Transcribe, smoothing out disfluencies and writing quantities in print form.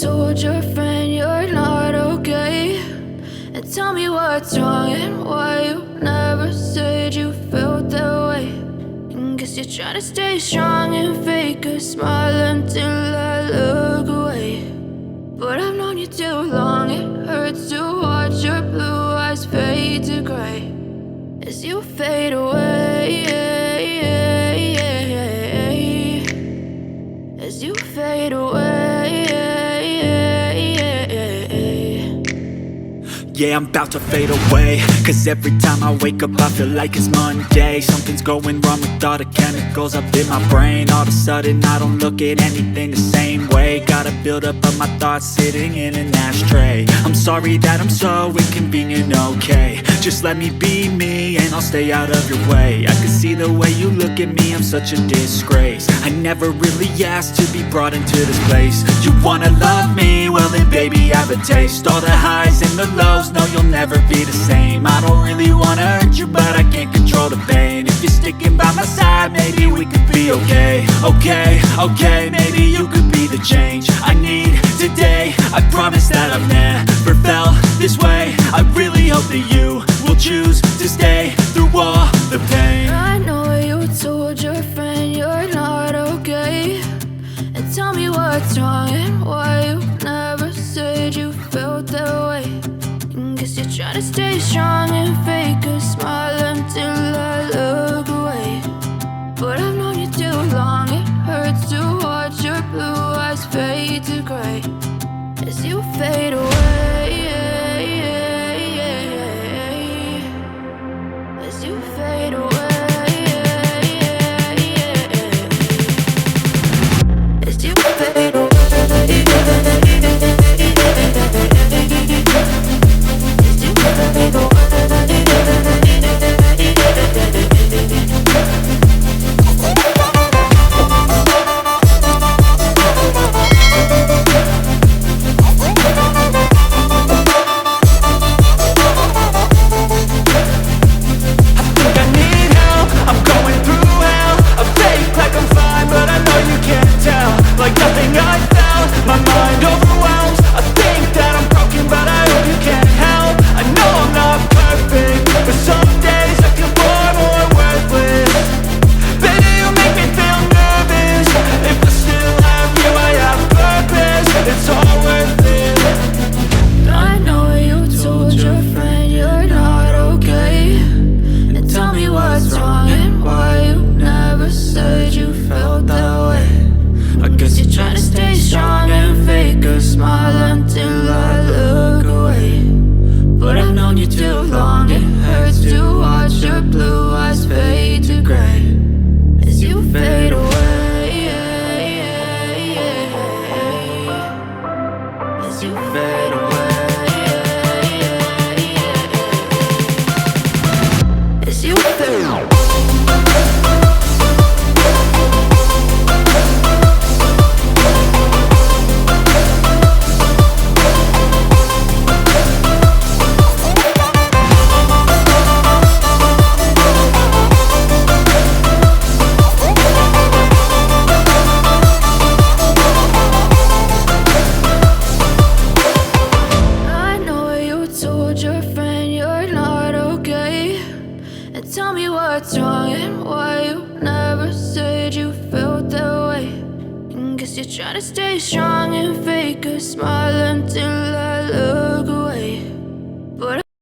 Told your friend you're not okay, and tell me what's wrong and why you never said you felt that way. And guess you're trying to stay strong and fake a smile until I look away. But I've known you too long, it hurts to watch your blue eyes fade to gray as you fade away, as you fade away. Yeah, I'm about to fade away, cause every time I wake up I feel like it's Monday. Something's going wrong with all the chemicals up in my brain. All of a sudden I don't look at anything the same way. Got a buildup of my thoughts sitting in an ashtray. I'm sorry that I'm so inconvenient, okay. Just let me be me and I'll stay out of your way. I can see the way you look at me, I'm such a disgrace. I never really asked to be brought into this place. You wanna love me? Well then baby, have a taste. All the highs and the lows, no, you'll never be the same. I don't really wanna hurt you, but I can't control the pain. If you're sticking by my side, maybe we could be okay. Okay, maybe you could be the change I need today. I promise that I've never felt this way. I really hope that you will choose to stay through all the pain. I know you told your friend you're not okay, and tell me what's wrong and why you never said you felt that way. Guess you're trying to stay strong and fake a smile until I look away. But I've known you too long, it hurts to watch your blue eyes fade to gray as you fade away, as you fade away, as you fade away. Trying to stay strong and fake a smile until I